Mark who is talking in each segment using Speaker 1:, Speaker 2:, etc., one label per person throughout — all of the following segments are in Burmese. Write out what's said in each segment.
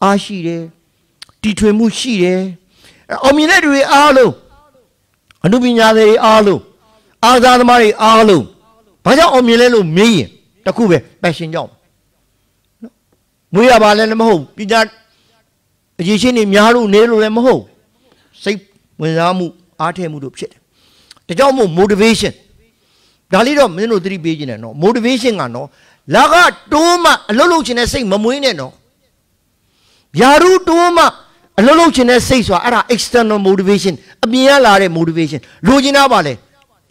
Speaker 1: အားရှိတယ်တီထွင်မှုရှိတယ်အောင်မြင်တဲ့တွေအားလုံးအနုပညာတွေအားလုံးအားစားသမားတွေအားလုံးဘာကြောင့်အောင်မြင်လဲလို့မေးရင်တခုပဲ passion ကြောင့်နော်မွေးရပါလဲလည်းမဟုတ်ပညာအရေးချင်းတွေများလို့နေလို့လည်းမဟုတ်စိတ်ဝင်စားမှုအားထည့်မှုတို့ဖြစ်တယ်ဒါကြောင့်မို့ motivation ဒါလေးတော့မင်းတို့သတိပေးခြင်းနဲ့နော် motivation ကနော်လာကတိုးမှအလုပ်လုပ်ခြင်းနဲ့စိတ်မမွေးနဲ့နော်ယာရုတိုးမှအလုပ်လုပ်ခြင်းနဲ့စိတ်ဆိုတာအဲ့ဒါ external motivation အပြင်ကလာတဲ့ motivation လိုချင်တာပါလေ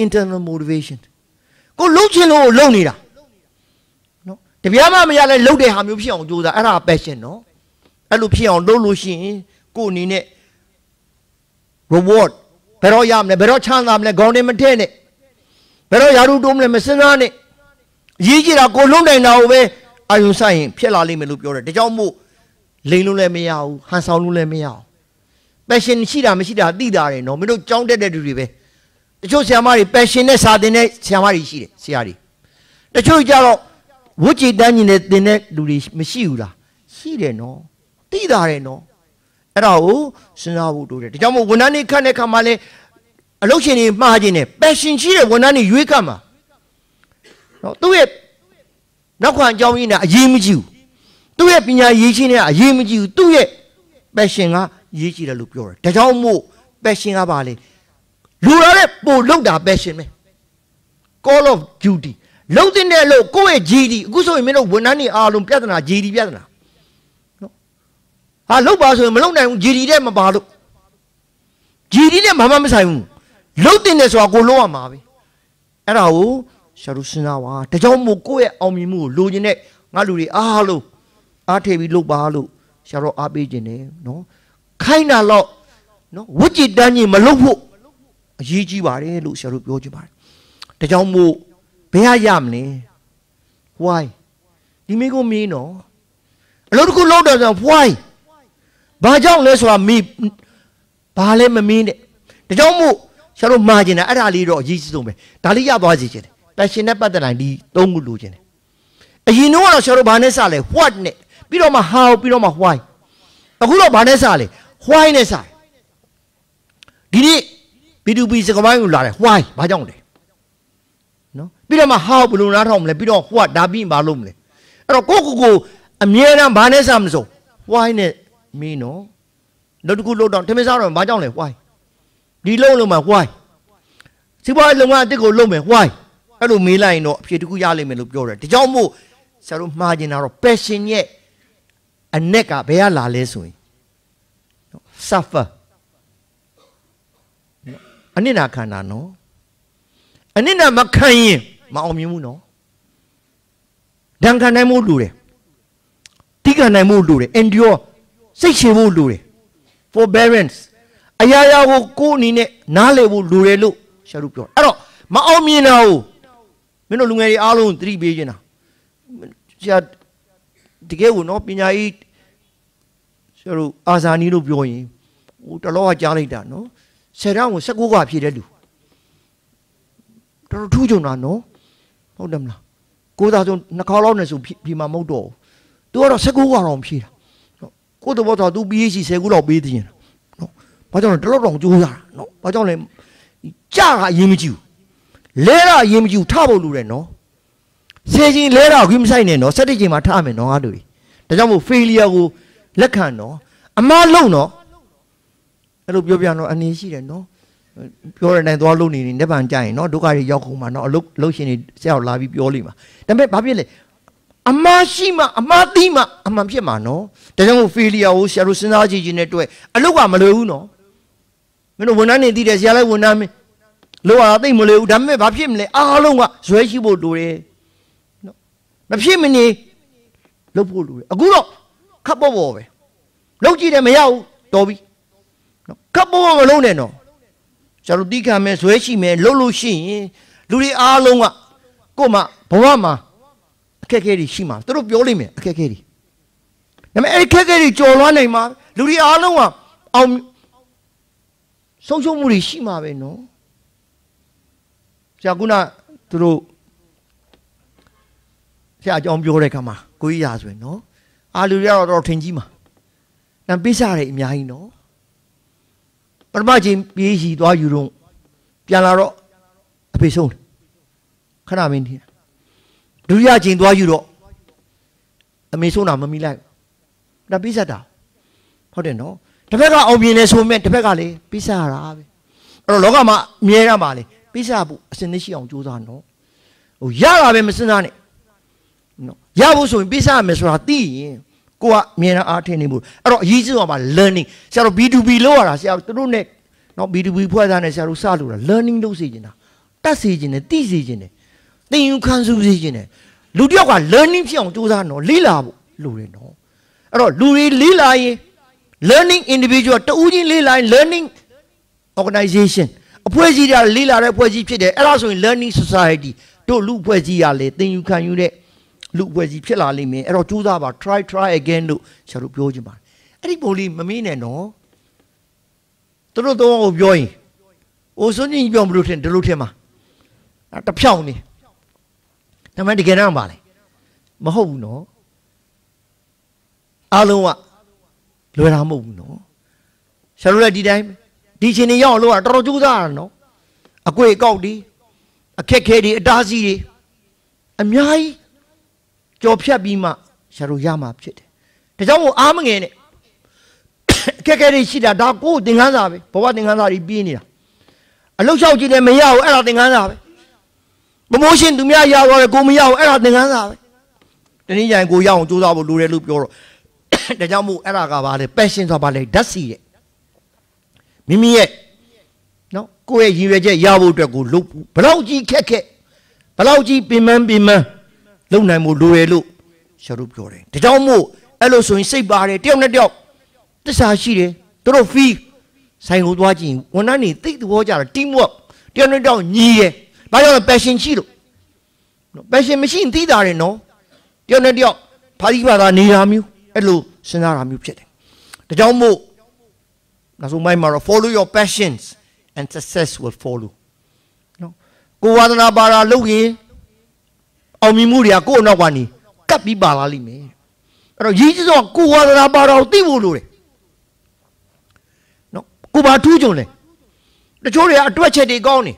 Speaker 1: internal motivation ကိုလှုပ်ခြင်းလို့လှုပ်နေတာနော်တပြားမှမရလဲလှုပ်တဲ့ဟာမျိုးဖြစ်အောင်ကြိုးစားအဲ့ဒါ passion နော်အဲ့လိုဖြစ်အောင်လှုပ်လို့ရှိရင်ကိုယ်အနေနဲ့ reward ဘယ်တော့ရမလဲဘယ်တော့ချမ်းသာမလဲခေါင်းထဲမထည့်နဲ့ဘယ်တော့ယာရုတိုးမလဲမစင်စားနဲ့ရေးကြည့်တာကိုလုံးနိုင်တာကိုပဲအာယုံဆိုင်ရင်ဖြစ်လာလိမ့်မယ်လို့ပြောတယ်ဒါကြောင့်မို့လိန်လို့လည်းမရဘူးဟန်ဆောင်လို့လည်းမရဘူး passion ရှိတာမရှိတာသိတာတယ်နော်မင်းတို့ကြောင်းတက်တဲ့လူတွေပဲတချို့ဆရာမတွေ passion နဲ့စာသင်တဲ့ဆရာမတွေရှိတယ်ဆရာတွေတချို့ကြတော့ဝတ်ကြည်တန်းညီနဲ့သင်တဲ့လူတွေမရှိဘူးလားရှိတယ်နော်သိတာတယ်နော်အဲ့ဒါကိုစဉ်းစားဖို့လိုတယ်ဒါကြောင့်မို့ဝန်ထမ်းတွေခန့်တဲ့ခါမှာလဲအလုပ်ရှင်တွေမှားခြင်းနဲ့ passion ရှိတဲ့ဝန်ထမ်းတွေရွေးခန့်မှာနော်သူ့ရဲ့နောက်ခံအကြောင်းရင်းနဲ့အရေးမကြီးဘူးသူ့ရဲ့ပညာရေးချင်းနဲ့အရေးမကြီးဘူးသူ့ရဲ့ passion ကရေးကြည့်တယ်လို့ပြောတယ်ဒါကြောင့်မို့ passion ကပါလေလူရတဲ့ပို့လောက်တာ passion ပဲ call of duty လုံတဲ့နဲ့လို့ကိုယ့်ရဲ့ GD အခုဆိုရင်မင်းတို့ဝန်ထမ်းတွေအားလုံးပြဿနာ GD ပြဿနာနော်ဟာလောက်ပါဆိုရင်မလုံနိုင်ဘူး GD တဲ့မပါလို့ GD တဲ့ဘာမှမဆိုင်ဘူးလုံတဲ့နဲ့ဆိုတာကိုလုံးရမှာပဲအဲ့ဒါကိုရှာလို့စဉ်းစားပါဒါကြောင့်မို့ကိုယ့်ရဲ့အောင်မြင်မှုကိုလိုချင်တဲ့ငါလူတွေအားလုံးအားထည့်ပြီးလုပ်ပါလို့ရှာတော့အားပေးခြင်းနဲ့နော်ခိုင်းတာတော့နော်ဝကြည်တန်းကြီးမလုပ်ဖို့အရေးကြီးပါတယ်လို့ရှာတို့ပြောချင်ပါတယ်ဒါကြောင့်မို့ဘယ်ရမလဲ why ဒီမိကိုမင်းနော်အလုပ်တစ်ခုလုပ်တော့ဆို why ဘာကြောင့်လဲဆိုတာမိဘာလဲမမင်းတဲ့ဒါကြောင့်မို့ရှာတို့မှားကျင်တာအဲ့ဒါလေးတော့အရေးကြီးဆုံးပဲဒါလေးရသွားစီချင်တယ်passion နဲ့ပတ်သက်လိုက်ဒီသုံးခုလိုချင်တယ်အရင်တော့ရှာတို့ဘာနဲ့စလဲ what နဲ့ပြီးတော့မှ how ပြီးတော့မှ why အခုတော့ဘာနဲ့စလဲ why နဲ့စတယ်ဒီနေ့ B2B စကားပိုင်းကိုလာတယ် why ဘာကြောင့်လဲနော်ပြီးတော့မှ how ဘယ်လိုနားထောင်မလဲပြီးတော့ what ဒါပြီးဘာလုပ်မလဲအဲ့တော့ကိုအမြဲတမ်းဘာနဲ့စမလို့ why နဲ့မင်းနော်နောက်တစ်ခုလို့တော့ထမင်းစားတော့ဘာကြောင့်လဲ why ဒီလုံးမှ why စီးပွားရေးလုပ်ငန်းအတစ်ကိုလုပ်မယ် why အဲ့လိုမေးလိုက်ရင်တော့အဖြေတစ်ခုရလိမ့်မယ်လို့ပြောတယ်ဒါကြောင့်မို့ဆရာတို့မှားကျင်တာတော့ passion ရဲ့အနက်ကဘယ်ကလာလဲဆိုရင် suffer အနစ်နာခံတာနော်အနစ်နာမခံရင်မအောင်မြင်ဘူးနော်ဒဏ်ခံနိုင်မှုလိုတယ်တိခံနိုင်မှုလိုတယ် endure စိတ်ရှည်ဖို့လိုတယ် forbearance အရာရာကိုအနေနဲ့နားလည်ဖို့လိုတယ်လို့ဆရာတို့ပြောအဲ့တော့မအောင်မြင်တာကိုမင်းတို့လူငယ်တွေအားလုံးသတိပေးနေတာဆရာတကယ်ကိုနော်ပညာရေးဆရာတို့အာဇာနည်လို့ပြောရင်ဟိုတလောကကြားလိုက်တာနော်10တန်းကို19ကဖြည့်တဲ့လူတော်ထူးကြုံတာနော်ဟုတ်တယ်မလားကိုသားဆုံး2ခေါက်လောက်နဲ့ဆိုဖြည့်မှာမဟုတ်တော့သူကတော့19ကတော့ဖြည့်တာကိုတော့သူ PhD 10ခုလောက်ပေးသိရင်နော်ဘာကြောင့်လဲတလောက်တော့ကြိုးစားတာနော်ဘာကြောင့်လဲကြာကအရင်မကြည့်ဘူးလဲတာအရင်မကြည့်ဘူးထဖို့လိုတယ်နော်10ချိန်လဲတာကိုမဆိုင်နဲ့နော်17ချိန်မှာထမယ်နော်အားလို့ဒါကြောင့်မို့ failure ကိုလက်ခံနော်အမားလုံးနော်အဲ့လိုပြောပြတော့အနေရှိတယ်နော်ပြောရတဲ့သွားလုံးနေနေဗန်ကြရင်နော်ဒုက္ခတွေရောက်ကုန်မှာနော်အလုပ်ရှင်တွေဆရာလာပြီးပြောလိမ့်မှာဒါပေမဲ့ဘာဖြစ်လဲအမားရှိမှအမားသိမှအမှန်ဖြစ်မှာနော်ဒါကြောင့်မို့ failure ကိုဆရာတို့စဉ်းစားကြည့်ခြင်းနဲ့တွေ့အလုပ်ကမလွယ်ဘူးနော်မင်းတို့ဝန်ထမ်းတွေသိတယ်ဆရာလည်းဝန်ထမ်းမင်းလို့ရတာသိမလွယ်ဘူးဒါပေမဲ့ဘာဖြစ်မလဲအားလုံးကဇွဲရှိဖို့လိုတယ်နော်မဖြစ်မနေလုပ်ဖို့လိုတယ်အခုတော့ခပ်ပေါ်ပေါ်ပဲလုပ်ကြည့်တယ်မရဘူးတော်ပြီနော်ခပ်ပေါ်ပေါ်မလုပ်နဲ့နော်ကျတို့တီးခံမယ်ဇွဲရှိမယ်လုပ်လို့ရှိရင်လူတွေအားလုံးကကို့မှာဘဝမှာအခက်အခဲတွေရှိမှာသူတို့ပြောလိမ့်မယ်အခက်အခဲတွေဒါပေမဲ့အဲ့ဒီအခက်အခဲတွေကြော်လွှမ်းနိုင်မှာလူတွေအားလုံးကအောင်ဆုံးရှုံးမှုတွေရှိမှာပဲနော်ဆရာကုနာသူတို့ဆရာအကြောင်းပြောတဲ့ခါမှာကိုကြီးရာဆိုရင်နော် အာလူတွေကတော့ထင်ကြီးမှာနံပေးစားတယ်အများကြီးနော်ပထမချင်းပြေးရှိသွားယူတော့ပြန်လာတော့အဖေဆုံးခဏမင်းထင်ဒုတိယချင်းသွားယူတော့အမေဆုံးတာမမိလိုက်ဒါပေးစားတာဟုတ်တယ်နော်တစ်ဖက်ကအောင်မြင်နေဆိုမဲ့တစ်ဖက်ကလည်းပေးစားရတာပဲအဲ့တော့လောကမှာအမြဲတမ်းပါလေပေးစားဖို့အစနစ်ရှိအောင်ကြိုးစားနော်ဟိုရတာပဲမစင်စားနဲ့နော်ရဖို့ဆိုရင်ပေးစားရမယ်ဆိုတာသိရင်ကိုကအမြဲတမ်းအားထင်နေဖို့အဲ့တော့အရေးကြီးဆုံးက learning ဆရာတို့ B2B လောက်ရတာဆရာတို့တို့နဲ့နော် B2B ဖွဲ့သားနဲ့ဆရာတို့စလို့တာ learning လုပ်စေချင်တာတတ်စေချင်တယ်သိစေချင်တယ်သင်ယူခံစုစေချင်တယ်လူတစ်ယောက်က learning ဖြစ်အောင်ကြိုးစားနော်လေ့လာဖို့လိုတယ်နော်အဲ့တော့လူတွေလေ့လာရင် learning individual တူးချင်းလေ့လာရင် learning organization အဖွဲ့အစည်းတွေလေ့လာတဲ့အဖွဲ့အစည်းဖြစ်တယ်အဲ့ဒါဆိုရင် learning society တို့လူအဖွဲ့အစည်းရလေသင်ယူခံယူတဲ့လူအဖွဲ့အစည်းဖြစ်လာလိမ့်မယ်အဲ့တော့ကြိုးစားပါ try again လို့ဆရာတို့ပြောချင်ပါတယ်အဲ့ဒီပုံလေးမမေးနဲ့နော်တို့တော့ကိုပြောရင်အိုစွန်းကြီးပြောမလို့ထင်ဒီလိုထင်မှာတဖြောင်းနေဒါမှတကယ်တော့ပါလေမဟုတ်ဘူးနော်အားလုံးကလွယ်တာမဟုတ်ဘူးနော်ဆရာတို့လည်းဒီတိုင်းဒီချိန်နေရောက်လို့ကတော်တော်ကြိုးစားရနော်အကွေအကောက်ဒီအခက်ခဲတွေအတားစီးတွေအများကြီးကြော်ဖြတ်ပြီးမှဆရာတို့ရမှာဖြစ်တယ်ဒါကြောင့်မို့အားမငယ်နဲ့အခက်ခဲတွေရှိတာဒါကိုယ်သင်ခန်းစာပဲဘဝသင်ခန်းစာတွေပြင်းနေတာအလုတ်လျှောက်ကြည့်တယ်မရဘူးအဲ့ဒါသင်ခန်းစာပဲပမိုးရှင်းသူများရသွားတယ်ကိုမရဘူးအဲ့ဒါသင်ခန်းစာပဲတနည်းကြရင်ကိုရအောင်ကြိုးစားဖို့လိုတယ်လို့ပြောတော့ဒါကြောင့်မို့အဲ့ဒါကဘာလဲ passion ဆိုတာဘာလဲဓာတ်စီတဲ့မိမိရဲ့နော်ကိုယ့်ရဲ့ရည်ရွယ်ချက်ရဖို့အတွက်ကိုလုပ်ဘလောက်ကြီးခက်ဘလောက်ကြီးပင်ပန်းလုပ်နိုင်မှုလိုရလို့ဆရာတို့ပြောတယ်ဒါကြောင့်မို့အဲ့လိုဆိုရင်စိတ်ပါတယ်တယောက်နဲ့တယောက်သစ္စာရှိတယ်တို့ feel ဆိုင်ကိုသွားကြည့်ဝန်ထမ်းတွေသိသဘောကြတာ team work တယောက်နဲ့တယောက်ညီရယ်ဘာကြောင့်လဲ passion ရှိလို့နော် passion မရှိရင်သိတာတယ်နော်တယောက်နဲ့တယောက်ဖာသီးဘာသာနေတာမျိုးအဲ့လိုစဉ်းစားတာမျိုးဖြစ်တယ်ဒါကြောင့်မို့နောက်ဆုံးပိုင်းမှာတော့ follow your passions and success will follow နော်ကိုဝါဒနာပါတာလုပ်ရင်အောင်မြင်မှုတွေကကိုယ့်အနောက်ကနေကပ်ပြီးပါလာလိမ့်မယ်အဲ့တော့ရည်ကြီးဆုံးကိုဝါဒနာပါတာကိုသိဖို့လိုတယ်နော်ကိုဘာထူးကြုံလဲတချို့တွေကအတွက်ချက်တွေကောင်းတယ်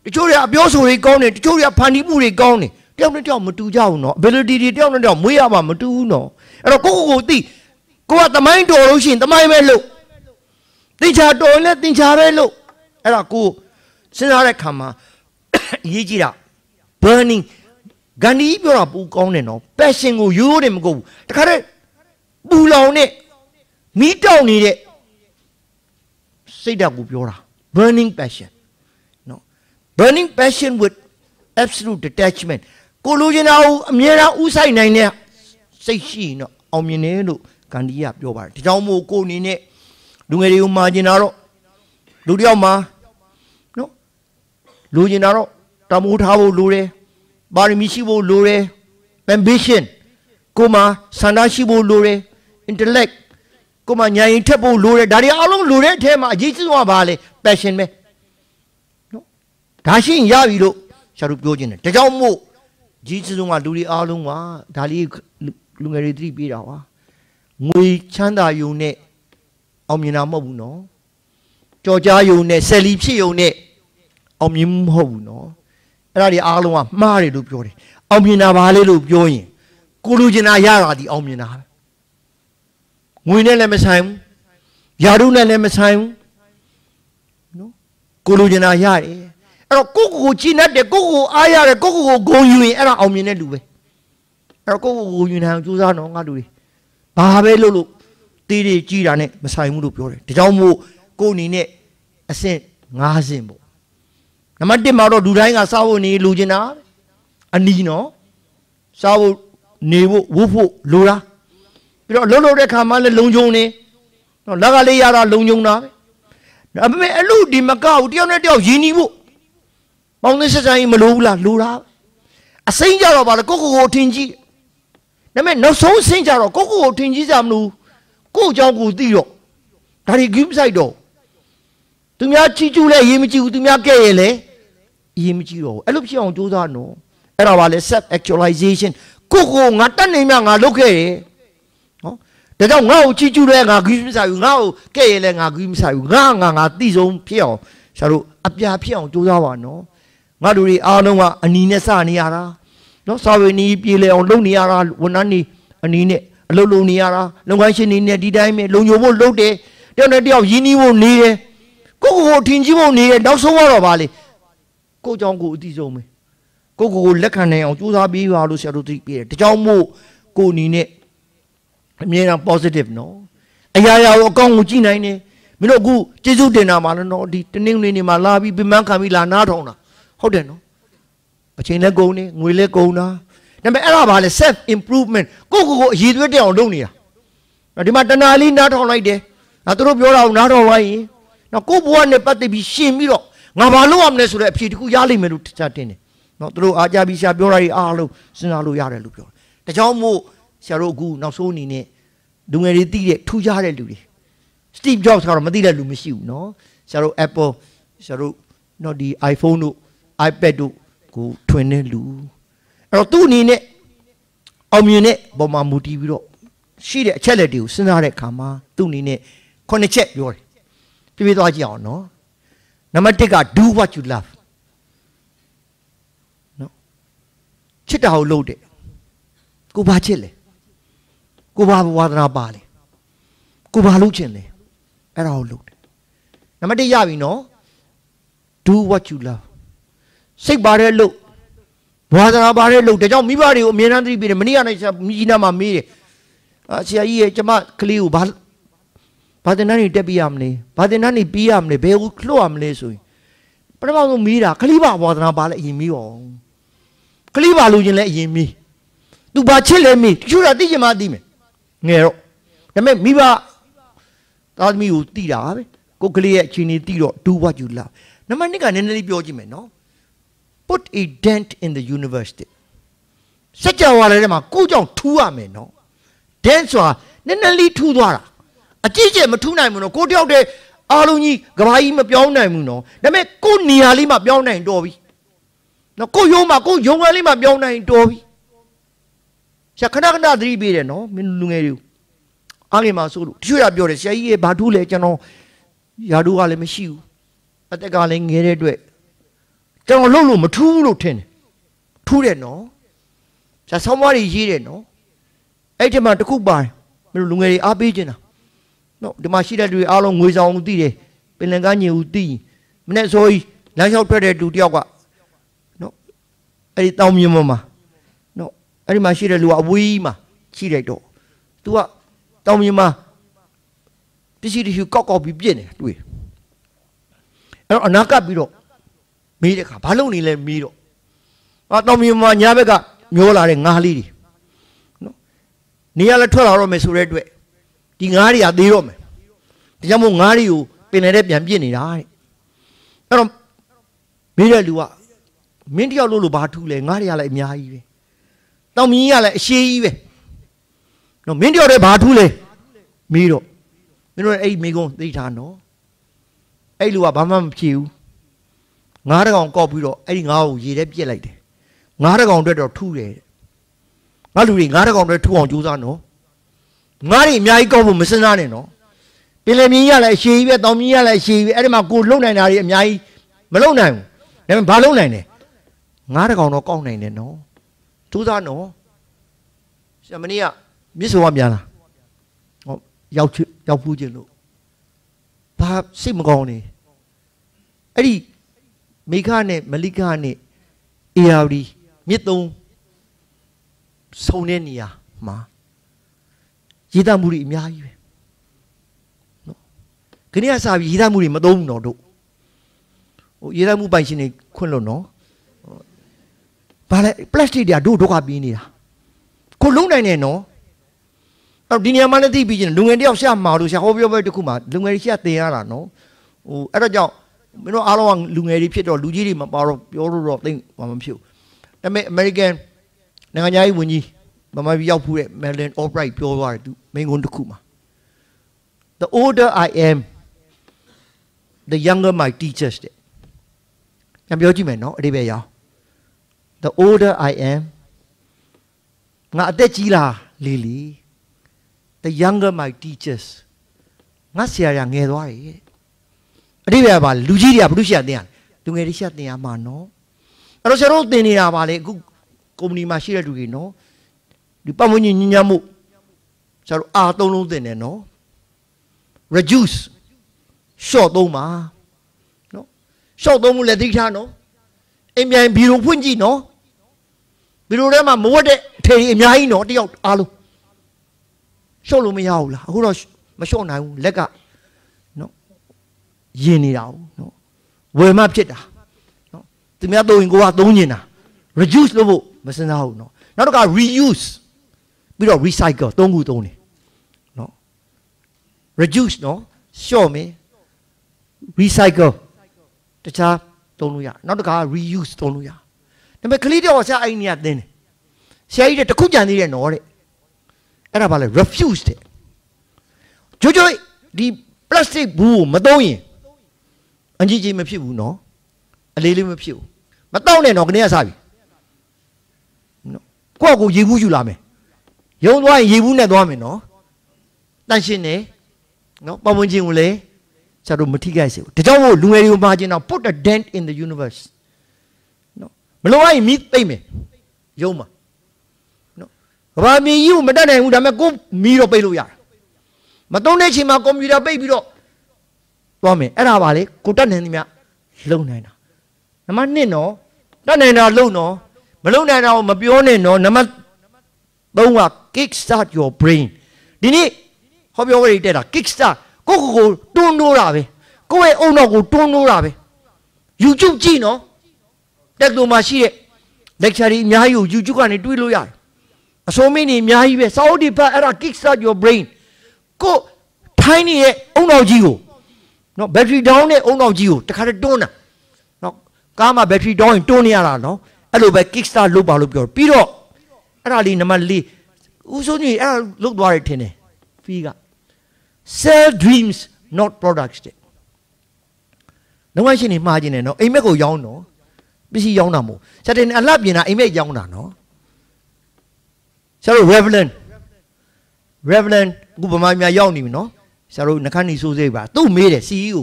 Speaker 1: တချို့တွေကအပြောဆိုတွေကောင်းတယ်တချို့တွေကဖန်တီးမှုတွေကောင်းတယ်တယောက်နဲ့တယောက်မတူကြဘူးနော် ability တွေတယောက်နဲ့တယောက်မွေးရမှာမတူဘူးနော်အဲ့တော့ကိုသိကိုကသမိုင်းတော်လို့ရှိရင်သမိုင်းပဲလို့သင်္ချာတော်လည်းသင်္ချာပဲလို့အဲ့ဒါကိုစဉ်းစားတဲ့ခါမှာအရေးကြီးတာ burning ဂန္ဒီပြောတာပူကောင်းတယ်နော် passion ကိုရိုးတယ်မကုန်ဘူးတခါတည်းပူလောင်နဲ့မီးတောက်နေတဲ့စိတ်ဓာတ်ကိုပြောတာ burning passion နော် burning passion with absolute detachment ကိုလိုချင်တာကိုအမြဲတမ်းဥဆိုင်နိုင်တဲ့စိတ်ရှိနော်အောင်မြင်တယ်လို့ဂန္ဒီကပြောပါတယ်ဒါကြောင့်မို့ကိုအနေနဲ့လူငယ်တွေကိုမှာကျင်တာတော့လူတယောက်မှာနော်လူကျင်တာတော့တမိုးထားဖို့လိုတယ်ပါရမီရှိဖို့လိုတယ် ambition ကိုမှာဆန္ဒရှိဖို့လိုတယ် intellect ကိုမှာဉာဏ်ရည်ထက်ဖို့လိုတယ်ဒါတွေအားလုံးလိုတဲ့အထဲမှာအရေးကြီးဆုံးကဘာလဲ passion ပဲနော်ဒါရှိရင်ရပြီလို့ဆရာတို့ပြောခြင်းတယ်ဒါကြောင့်မို့ကြီးကြီးဆုံးကလူတွေအားလုံးကဒါလေးလူငယ်တွေသတိပေးတာပါငွေချမ်းသာယုံနဲ့အောင်မြင်တာမဟုတ်ဘူးနော်ကြော်ကြားယုံနဲ့ဆယ်လီဖြစ်ယုံနဲ့အောင်မြင်မဟုတ်ဘူးနော်အဲ့ဒါတွေအားလုံးကမှားတယ်လို့ပြောတယ်အောင်မြင်တာပါလေလို့ပြောရင်ကိုလူကျင်တာရတာဒီအောင်မြင်တာငွေနဲ့လည်းမဆိုင်ဘူးယာရုနဲ့လည်းမဆိုင်ဘူးနော်ကိုလူကျင်တာရတယ်အဲ့တော့ကိုကြည်နဲ့ကိုအားရတယ်ကိုဂုံယူရင်အဲ့ဒါအောင်မြင်တဲ့လူပဲအဲ့တော့ကိုယူနိုင်အောင်ကြိုးစားတော့ငါလူတွေဘာပဲလို့တေးတွေကြီးတာနဲ့မဆိုင်ဘူးလို့ပြောတယ်ဒါကြောင့်မို့ကိုအနေနဲ့အဆင့်9ဆင့်ပေါ့နံပါတ်1မှာတော့လူတိုင်းကစားဖို့နေလူကျင်တာအနီးနော်စားဖို့နေဖို့ဝုတ်ဖို့လိုတာပြီးတော့လှုပ်တဲ့ခါမှလည်းလုံခြုံနေနော်လက်ကလေးရတာလုံခြုံတာပဲဒါပေမဲ့အလူဒီမကဘူးတယောက်နဲ့တယောက်ယဉ်နီးဖို့ပေါင်းသင်းဆက်ဆံရေးမလိုဘူးလားလိုတာအစိမ့်ကြတော့ဗါလေကိုထင်ကြည့်ဒါပေမဲ့နောက်ဆုံးအစိမ့်ကြတော့ကိုထင်ကြည့်ကြမလို့ကိုအကြောင်းကိုသိတော့ဒါတွေ game site တော့သူများချီကျူးလဲရေးမကြည့်ဘူးသူများကဲ့ရဲ့လဲရေးမကြည့်တော့အဲ့လိုဖြစ်အောင်ကြိုးစားနော်အဲ့ဒါပါလေ self actualization ကိုငါတတ်နေမြငါလုပ်ခဲ့ရ နော်ဒါကြောင့်ငါ့ကိုချီးကျူးလဲငါဂရုမစိုက်ဘူးငါ့ကိုကဲ့ရဲ့လဲငါဂရုမစိုက်ဘူးငါသိဆုံးဖြစ်အောင်ဆရာတို့အပြာဖြစ်အောင်ကြိုးစားပါနော်ငါတို့တွေအားလုံးကအနီနဲ့စနေရတာနော်စာဝေနီပြေလေအောင်လုပ်နေရတာဝန်ထမ်းနေအနီနဲ့အလုပ်လုပ်နေရတာလုပ်ငန်းရှင်နေနဲ့ဒီတိုင်းပဲလုံခြုံဖို့လုပ်တယ်တယောက်နဲ့တယောက်ရင်းနှီးဖို့နေတယ်ကိုထင်ကြီးဖို့နေတယ်နောက်ဆုံးတော့ပါလေကိုကြောင့်ကိုအတိဆုံးပဲကိုလက်ခံနိုင်အောင်ကြိုးစားပြီးပါလို့ဆရာတို့သိပြတယ်ဒါကြောင့်မို့ကိုအနေနဲ့အမြဲတမ်း positive နော်အရာရာကိုအကောင်းကိုကြည့်နိုင်တယ်မင်းတို့အခုကျေးဇူးတင်တာမှလည်းနော်ဒီတနင်္ဂနွေနေ့မှာလာပြီးပြမခံပြီးလာနားထောင်တာဟုတ်တယ်နော်အချိန်လည်းကုန်နေငွေလည်းကုန်တာဒါပေမဲ့အဲ့ဒါပါလေ self improvement ကိုအရေးသွေးတက်အောင်လုပ်နေတာဒီမှာတဏှာလေးနားထောင်လိုက်တယ်သူတို့ပြောတာကိုနားထောင်လိုက်ရင်နော်ကိုဘဝနဲ့ပတ်သက်ပြီးရှင်ပြီးတော့ငါဘာလုပ်ရမလဲဆိုတဲ့အဖြေတစ်ခုရလိမ့်မယ်လို့တခြားတင်တယ်နော်သူတို့အားကြပြီးဆရာပြောတာတွေအားလုံးစဉ်းစားလို့ရတယ်လို့ပြောတယ်ဒါကြောင့်မို့ဆရာတို့အခုနောက်ဆုံးအနေနဲ့လူငယ်တွေသိတဲ့ထူးခြားတဲ့လူတွေ Steve Jobs ကတော့မသိတဲ့လူမရှိဘူးနော်ဆရာတို့ Apple ဆရာတို့နော်ဒီ iPhone တို့ iPad တို့ကိုထွင်တဲ့လူအဲ့တော့သူ့အနေနဲ့အောင်မြင်တဲ့ပုံမှာမူတည်ပြီးတော့ရှိတဲ့အချက်လက်တွေကိုစဉ်းစားတဲ့အခါမှာသူ့အနေနဲ့9ချက်ပြောတယ်ပြပြသွားကြည့်အောင်နော်နံပါတ်1က do what you love နော်ချစ်တာကိုလုပ်တယ်ကိုဘာချစ်လဲကိုဘာဝါဒနာပါလဲကိုဘာလုပ်ချင်လဲအဲ့ဒါကိုလုပ်တယ်နံပါတ်1ရပြီနော် do what you love စိတ်ပါတဲ့လုပ်ဝါဒနာပါတဲ့လုပ်ဒါကြောင့်မိဘတွေကိုအမြဲတမ်းသတိပေးတယ်မနေ့ကနိုင်မိကြီးနာမှာမေးတယ်ဆရာကြီးရဲ့ကျမကလေးကိုဘာတင်တန်းနေတက်ပြရမလဲဘာတင်တန်းနေပြီးရမလဲဘယ်ကိုလှုပ်ရမလဲဆိုရင်ပထမဆုံးမေးတာကလေးပါဝါဒနာပါလဲအရင်မေးအောင်ကလေးပါလို့ရင်လည်းအရင်မေးသူဘာချစ်လဲမေးတချို့ကသိချင်မှသိမယ်ငယ်တော့ဒါပေမဲ့မိဘသားသမီးကိုသိတာပဲကိုကလေးရဲ့အခြေအနေသိတော့ do what you love နံပါတ်2ကနည်းနည်းလေးပြောကြည့်မယ်နော် put a dent in the universe စัจ java ထဲမှာကိုကြောင့်ထူးရမယ်နော် dent ဆိုတာနည်းနည်းလေးထူးသွားတာအကြည့်ကျမထူးနိုင်ဘူးနော်ကိုတယောက်တည်းအားလုံးကြီးကဘာကြီးမပြောင်းနိုင်ဘူးနော်ဒါပေမဲ့ကိုနေရာလေးမှာပြောင်းနိုင်တော်ပြီနော်ကိုရုံးမှာကိုရုံးကလေးမှာပြောင်းနိုင်တော်ပြီရှာခဏသတိပေးတယ်နော်မင်းလူငယ်တွေအားငယ်မှာဆိုလို့တချို့ရပြောတယ်ဆရာကြီးရဲ့ဘာထူးလဲကျွန်တော်ယာတို့ကလည်းမရှိဘူးအသက်ကလည်းငယ်တဲ့အတွက်ကျွန်တော်လှုပ်လို့မထူးဘူးလို့ထင်တယ်ထူးတယ်နော်ဆရာဆောင်းမတွေရေးတယ်နော်အဲ့ဒီမှာတစ်ခုပါတယ်မင်းလူငယ်တွေအားပေးခြင်းတာနော်ဒီမှာရှိတဲ့လူတွေအားလုံးငွေဆောင်သိတယ်ပင်လယ်ကညင်ဦးသိမနေ့ဆိုကြီးလမ်းလျှောက်ထွက်တဲ့လူတယောက်ကနော်အဲ့ဒီတောင်မြင်ပေါ်မှာနော်အဲ့ဒီမှာရှိတဲ့လူကအဝေးကြီးမှာရှိလိုက်တော့ तू ကတောင်မြင်မှာတရှိတရှိကောက်ပြီးပြစ်နေတွေ့အဲ့တော့အနာကပ်ပြီးတော့မေးတဲ့ခါဘာလုပ်နေလဲမေးတော့တောင်မြင်မှာညာဘက်ကမျောလာတဲ့ငါးလေးတွေနော်နေရလဲထွက်လာတော့မယ်ဆိုတဲ့အတွက်ဒီငါးတွေကသေးတော့မယ်ဒါကြောင့်မို့ငါးတွေကိုပင်လယ်ထဲပြန်ပြစ်နေတာတဲ့အဲ့တော့မေးတဲ့လူကမင်းတယောက်လို့ဘာထူးလဲငါးတွေကလည်းအများကြီးပဲတောင်မြင်ကလည်းအရှိကြီးပဲနော်မင်းတယောက်တည်းဘာထူးလဲမေးတော့မင်းတို့အဲ့ဒီမိကုန်းသိထားနော်အဲ့လူကဘာမှမဖြေဘူးငါးတကောင်ကောက်ပြီးတော့အဲ့ဒီငါးကိုရေထဲပြစ်လိုက်တယ်ငါးတကောင်အတွက်တော့ထူးတယ်ငါလူတွေငါးတကောင်အတွက်ထူအောင်ကြိုးစားနော်ငါးတွေအများကြီးကောက်ဖို့မစဉ်းစားနဲ့နော်ပင်လယ်မြင်းရလည်းအရှိကြီးပဲတောင်မြင်းရလည်းအရှိကြီးပဲအဲ့ဒီမှာကိုလုံနိုင်တာတွေအများကြီးမလုံနိုင်ဘူးဒါပေမဲ့ဘာလုံနိုင်လဲငါးတကောင်တော့ကောက်နိုင်တယ်နော်ကြိုးစားနော်ဆရာမနေ့ကမြစ်စောကပြန်လာဟောရောက်ဖူးခြင်းလို့ဘာစိတ်မကောင်းနေအဲ့ဒီမိခနဲ့မလိခနဲ့အေယာဝတီမြစ်သုံးဆုံတဲ့နေရာမှာရည်သားမှုတွေအများကြီးပဲနော်ခဏကစားပြီးရည်သားမှုတွေမသုံးဘူးနော်တို့ဟိုရည်သားမှုပိုင်ရှင်တွေခွင့်လို့နော်ဘာလဲပလတ်စတစ်တွေကတို့ဒုက္ခပြီးနေတာကိုလုံးနိုင်နေနော်အဲ့ဒီနေရာမှာလည်းသိပြီးချင်းလူငယ်တယောက်ရှာမှာလို့ရှာဟောပြောပွဲတစ်ခုမှာလူငယ်တွေရှာတင်ရတာနော်ဟိုအဲ့တော့ကြောင့်မင်းတို့အားလုံးကလူငယ်တွေဖြစ်တော့လူကြီးတွေမပါတော့ပြောလို့တော့သိမဖြစ်ဘူးဒါပေမဲ့ American နိုင်ငံသားဝန်ကြီးမမပြီးရောက်ဖူးတဲ့ Madeleine Albright ပြောသွားတယ်သူမိန့်ခွန်းတစ်ခုမှာ The older I am the younger my teachers တဲ့ပြန်ပြောကြည့်မယ်နော်အဲ့ဒီပဲရအောင် The older I am ငါအသက်ကြီးလာလေ the younger my teachers ငါဆရာငယ်သွားတယ်အတိပ္ပယ်ပါလူကြီးတွေကဘုရားတင်ရတယ်လူငယ်တွေရှာတင်ရမှာနော်အဲ့တော့ဆရာတို့တင်နေတာပါလေအခုကုမ္ပဏီမှာရှိတဲ့လူတွေနော်ဒီပတ်ဝန်းကျင်ညဉ့်ညမ်းမှုဆရာတို့အားသုံးလုံးတင်တယ်နော် reduce short သုံးပါနော် short သုံးမှုလည်းသိထားနော်အိမ်ပြန်ဘီလိုဖွင့်ကြည့်နော်ဘီလိုထဲမှာမဝတ်တဲ့အထည်အများကြီးနော်တယောက်အားလုံးရှော့လို့မရဘူးလားအခုတော့မရှော့နိုင်ဘူးလက်ကနော်ယင်နေတာနော်ဝယ်မှဖြစ်တာနော်သူများသုံးရင်ကိုကသုံးနေတာ reduce လို့ဖို့မစင်စားဘူးနော်နောက်တစ်ခါ reuse ပြီးတော့ recycle သုံးခုသုံးတယ်နော် reduce နော်ရှော့မယ် recycle တခြားသုံးလို့ရနောက်တစ်ခါ reuse သုံးလို့ရဒါပေမဲ့ကလေးတော့ဆရာအဲ့နေရာသင်တယ်ဆရာကြီးတခုကြံသေးတယ်နော်တဲ့အဲ့ဒါဘာလဲ refuse တဲ့ကြိုးကြိုးဒီ plastic ဘူးမသုံးရင်အကြီးကြီးမဖြစ်ဘူးနော်အလေးလေးမဖြစ်ဘူးမတောက်နဲ့တော့ကနေရစားပြီနော်ကိုယ့်ကိုရေဘူးယူလာမယ်ရုံသွားရင်ရေဘူးနဲ့သွားမယ်နော်တန့်ရှင်းတယ်နော်ပတ်ဝန်းကျင်ကိုလည်းဆရာတို့မထိခိုက်စေဘူးဒါကြောင့်မို့လူငယ်တွေကိုမှာကျင်တော့ put a dent in the universe နော်မလို့ရင်မိသိမ့်မယ်ရုံးမှာနော်ဘာမီကြီးကိုမတတ်နိုင်ဘူးဒါပေမဲ့ကိုမီတော့ပိတ်လို့ရတယ်မသုံးတဲ့ချိန်မှာကွန်ပျူတာပိတ်ပြီးတော့သွားမယ်အဲ့ဒါပါလေကိုတတ်နိုင်သမျှလုံနိုင်တာနံပါတ်1နော်တတ်နိုင်တာလုံနော်မလုံနိုင်တာကိုမပြောနဲ့နော်နံပါတ်3က kick start your brain ဒီနေ့ဟောပြောဝေးတက်တာ kick start ကိုတွန်းလို့တာပဲကိုယ့်ရဲ့အုံနောက်ကိုတွန်းလို့တာပဲ YouTube ကြည့်နော်တက်လို့မှရှိတဲ့ lecture တွေအများကြီးကို YouTube ကနေတွေ့လို့ရတယ်အစိုးမင်းတွေအများကြီးပဲစာအုပ်တွေဖတ်အဲ့ဒါ kick start your brain ကိုထိုင်းနေရဲ့အုံနောက်ကြီးကိုနော် battery down နဲ့အုံနောက်ကြီးကိုတခါတည်းတွန်းတာနော်ကားမှာ battery down ရင်တွန်းနေရတာနော်အဲ့လိုပဲ kick start လုပ်ပါလို့ပြောပြီးတော့အဲ့ဒါလေးနံပါတ်4ဦးစိုးကြီးအဲ့ဒါလုပ်သွားတယ်ထင်တယ်ဖီးက sell dreams not products တဲ့လုံးဝရှင်းနေမှားခြင်းနဲ့နော်အိမ်မက်ကိုရောင်းတော့ပစ္စည်းရောင်းတာမဟုတ်စတဲ့အလှပြင်တာအိမ်မက်ရောင်းတာနော်ဆရာတို့ Revlon အခုဗမာပြည်ရောက်နေပြီနော်ဆရာတို့နှခမ်းနေစိုးစိတ်ပါသူ့မေးတယ် CEO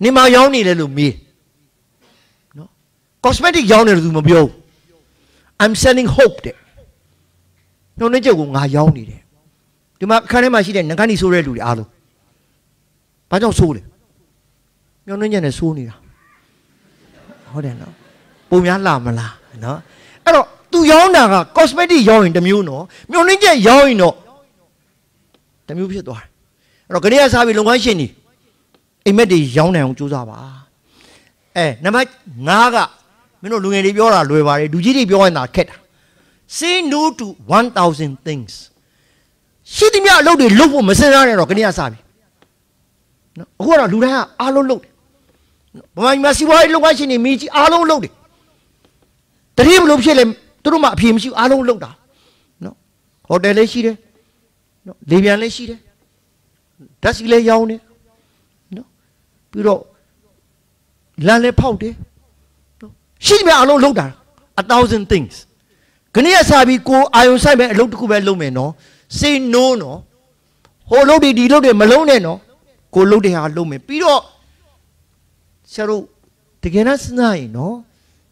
Speaker 1: နေမှာရောင်းနေတယ်လို့မေးနော် cosmetic ရောင်းတယ်လို့သူမပြောဘူး I'm selling hope တဲ့နှုတ်နဲ့ချက်ကိုငါရောင်းနေတယ်ဒီမှာခန်းထဲမှာရှိတဲ့နှခမ်းနေစိုးတဲ့လူတွေအားလုံးဘာကြောင့်စိုးလဲညောင်းနှင်းညံနဲ့စိုးနေတာဟုတ်တယ်နော်ပုံများလာမလားနော်အဲ့တော့သူရောင်းတာက cosmetic ရောင်းရင်တစ်မျိုးနော်ညောင်းနှင်းချက်ရောင်းရင်တော့တစ်မျိုးဖြစ်သွားတယ်အဲ့တော့ခရီးစားပြီးလုပ်ငန်းရှင်တွေအိမ်မက်တွေရောင်းနိုင်အောင်ကြိုးစားပါနံပါတ်5ကမင်းတို့လူငယ်တွေပြောတာလွယ်ပါတယ်လူကြီးတွေပြောရင်သာခက်တာ say no to 1000 things ရှိသမျှအလုပ်တွေလုပ်ဖို့မစင်စားနဲ့တော့ခရီးစားပြီနော်အခုကတော့လူတိုင်းကအားလုံးလုပ်တယ်ဗမာပြည်မှာစီးပွားရေးလုပ်ငန်းရှင်တွေမိကြီးအားလုံးလုပ်တယ်တတိယဘလို့ဖြစ်လဲသူတို့မှအဖြေမရှိအားလုံးလုပ်တာနော်ဟိုတယ်လေးရှိတယ်နော်လေပြန်လေးရှိတယ်ဓာတ်ဆီလေးရောင်းတယ်နော်ပြီးတော့လမ်းလေးဖောက်တယ်နော်ရှိသမျှအားလုံးလုပ်တာ 1000 things ခဏရစားပြီးကိုအာယုံဆိုင်မဲ့အလုပ်တစ်ခုပဲလုပ်မယ်နော် say no နော်ဟိုလုပ်ဒီလုပ်တယ်မလုံးနဲ့နော်ကိုလုပ်တဲ့ဟာလုပ်မယ်ပြီးတော့ဆရာတို့တကယ်နဲ့စဉ်းစားရင်နော်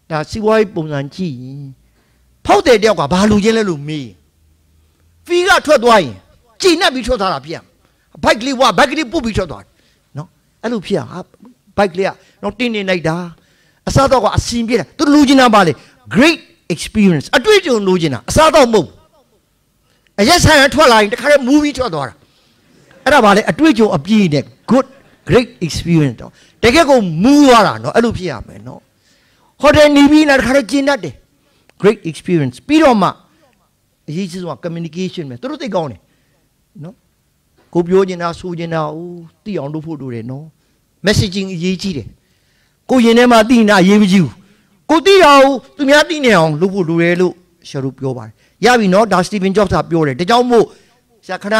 Speaker 1: ဒါစီးပွားရေးပုံစံကြည့်ရင်ဖောက်တဲ့တယောက်ကဘာလူချင်းလဲလို့မေးဖီးကထွက်သွားရင်ကြည်နှက်ပြီးထွက်သွားတာဖြစ်ရဘိုက်ကလေးဘိုက်ကလေးပုတ်ပြီးထွက်သွားတယ်နော်အဲ့လိုဖြစ်ရဘိုက်ကလေးကနော်တင်းနေလိုက်တာအစားတော့ကအစင်ပြေးတာသူလူချင်းတာပါလေ great experience အတွေ့အကြုံလူချင်းတာအစားတော့မဟုတ်အရက်ဆိုင်ကထွက်လာရင်တခါတည်း movie ထွက်သွားတာအဲ့ဒါပါလေအတွေ့အကြုံအပြည့်နဲ့ good great experience တော့တကယ်ကိုမူးသွားတာနော်အဲ့လိုဖြစ်ရမယ်နော်ဟိုတယ်နေပြီးနာတခါတည်းကျင်းတတ်တယ် great experience ပြီးတော့မှအရေးကြီးဆုံးက communication ပဲသူတို့သိကောင်းတယ်နော်ကိုပြောချင်တာဆိုချင်တာသိအောင်လုပ်ဖို့လိုတယ်နော် messaging အရေးကြီးတယ်ကိုရင်ထဲမှာသိနေတာအရေးမကြီးဘူးကိုသိအောင်သူများသိနေအောင်လုပ်ဖို့လိုတယ်လို့ဆရာတို့ပြောပါတယ်ရပြီနော်ဒါ Stephen Jobs ကပြောတယ်ဒါကြောင့်မို့ဆရာခဏ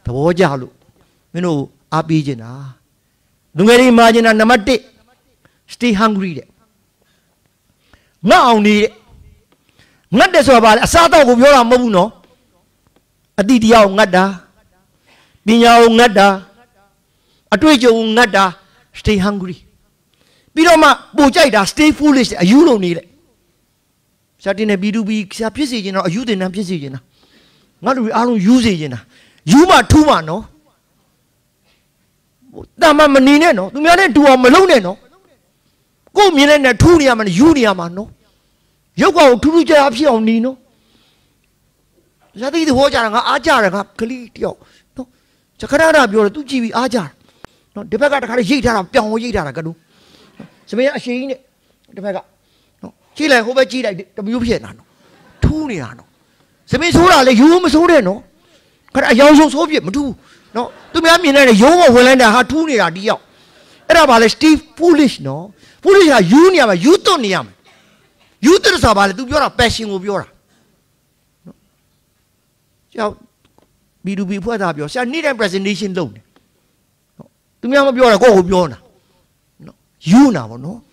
Speaker 1: သဘောကျလို့မင်းတို့အားပေးချင်တာလူငယ်တွေမှာချင်တာနံပါတ်1 stay hungry တဲ့ငတ်အောင်နေတဲ့ငတ်တယ်ဆိုတာဘာလဲအစားတော့ကိုပြောတာမဟုတ်ဘူးနော်အတိတရားကိုငတ်တာ Binya ngada. Atwejo ngada. Stay hungry. Biroma bojaida stay foolish. You don't need it. Satine bidubi sapisi, you didn't have you. Not we are using. You ma tuma no. Dama manine no. You may do a malone no. Go millennia tuniam and uniam no. You go to the job on Nino. That is the water ajar Kalito. No. Chakarana, you're 2 GB ajar. No, the Pega had a jita of Pion Jita Gadu. So we are seeing the Pega. No, Chile, who by Chile, the Mupiano. Tuniano. So means who are the humans who no? But I also Soviet, too. No, to me, I mean, a young will end a Hatunia deal. And about Steve foolish, no? Foolish are union, you don't yam. You tell us about it, you're a passion of your. So, be to be put up yourself, need a presentation loan. To me, I'm a go of your. No, you now, no.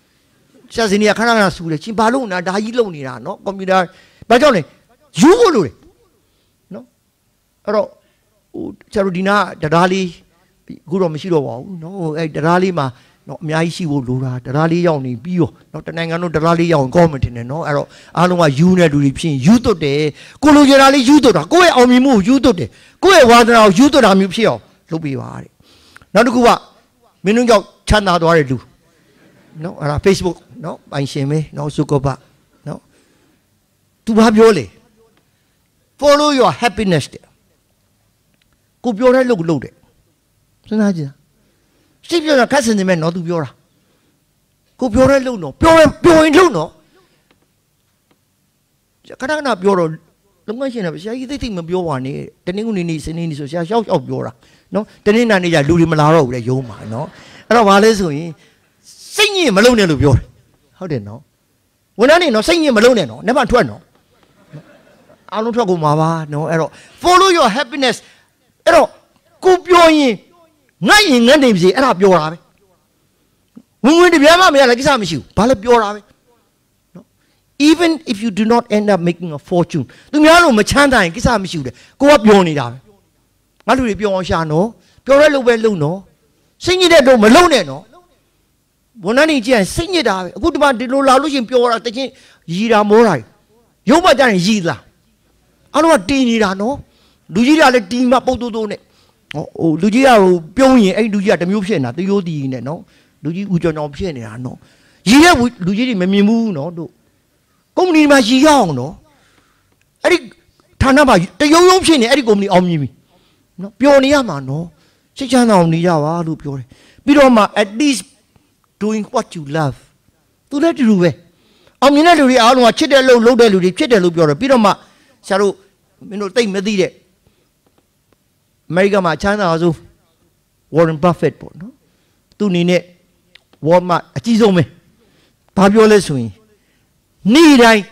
Speaker 1: Just in your Canada, Chimbaluna, Dailona, no, computer. But only, you will do it. No, Charudina, Dadali, Guru Mishiro, no, Dadali. No, Miaisi will do that. The rally only bio, not an angle, the rally on government in no arrow. I don't want you to repeat you today. Go to your rally, you to go on me move, you today. Go away, water out, you to the museum. To be worried. Not to go up. Meaning your channel, what I do. No, on Facebook, no, by shame, no, so go back. No. To have your lay. Follow your happiness there. Go your look loaded. So now, Steve, you're a cousin, the man, not to Biora. Go Biora Luno, Biora Luno. Canana Biora, the machine of Shay, they think of Biora, the new needs and in social shout of Biora. No, the Nina need a Ludi Malaro, the Yoma, no. And of Alice, singing Malone of Biora. How do you know? When I know singing Malone, no, never to know. I don't talk about no error. Follow your happiness. Error. Go Biora. Nine names and up your army. When we like you, even if you do not end up making a fortune, the Miano Machanda and Kisamishu, go up your need. What do you be on Shano? Piorello Belluno, sing it at Malone, no. Bonani, sing it out. Good man did Lola losing pure at the Yira Morai. Yoma than Yila. I know what teen it, no. Do you let a team up to do it? Oh, do you have Piony and do you at the museum at the Yodi? No, do you with your option? No, you do you remember? No, do come in my young, no. Eric Tanaba, the young option, Eric only on me. No, Pionyama, no. Sichana only Yawa, do Pure. Biroma, at least doing what you love. To let you away. I'm in a real, I check a low, low, Biroma, Saru, take Medide. America ma China also Warren Buffett no tu ni ne Walmart အကြီးဆုံးပဲဘာပြောလဲဆိုရင်နေ့တိုင်း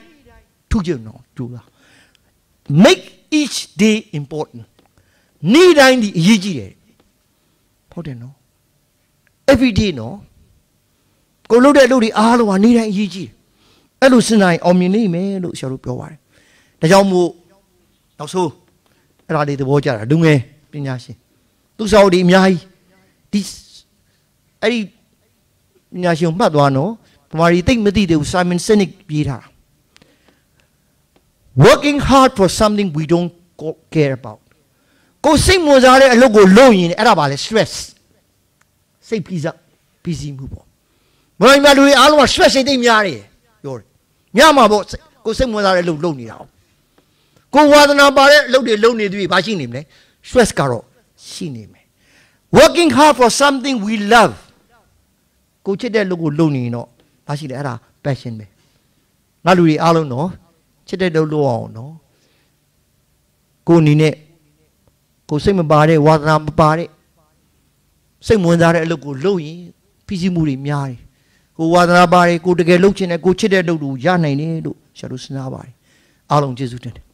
Speaker 1: ထုကြနော်တူလား make each day important နေ့တိုင်းဒီအရေးကြီးတယ်ဟုတ်တယ်နော် every day နော်ကိုလုပ်တဲ့အလုပ်တွေအားလုံးကနေ့တိုင်းအရေးကြီးတယ်အဲ့လိုစဉ်းစားရင်အောင်မြင်နိုင်မယ်လို့ဆရာတို့ပြောပါတယ်ဒါကြောင့်မို့နောက်ဆုံးအဲ့ဒါလေးသဘောကျတာလူငယ်ပညာရှင်သူစာအုပ်ဒီအများကြီးဒီအဲ့ဒီပညာရှင်မှတ်သွားနော်ဗမာပြည်သိမသိသေးဘူး Simon Sinek ရေးထားတာ working hard for something we don't care about ကိုစိတ်ဝင်စားတဲ့အလုပ်ကိုလုပ်ရင်အဲ့ဒါပါလေ stress စိတ်ဖိစီးမှုပေါ့မင်းများလူတွေအားလုံးက stress စိတ်သိများတယ်ပြောတယ်ညမှာပေါ့ကိုစိတ်ဝင်စားတဲ့အလုပ်လုပ်နေတာကိုဝါသနာပါတဲ့အလုပ်တွေလုပ်နေသူဘာရှိနေမလဲ stress ကတော့ရှိနေမယ် working hard for something we love ကိုချစ်တဲ့လုပ်ကိုလုပ်နေရင်တော့ဘာရှိလဲအဲ့ဒါ passion ပဲငါလူတွေအားလုံးနော်ချစ်တဲ့လုပ်လို့အောင်နော်ကိုအနေနဲ့ကိုစိတ်မပါတဲ့ဝါသနာမပါတဲ့စိတ်ဝင်စားတဲ့အလုပ်ကိုလုပ်ရင်ဖိစီးမှုတွေများတယ်ကိုဝါသနာပါတယ်ကိုတကယ်လုပ်ချင်တယ်ကိုချစ်တဲ့လုပ်ကိုရနိုင်တယ်လို့ဆရာတို့စဉ်းစားပါတယ်အားလုံးကျေးဇူးတင်တယ်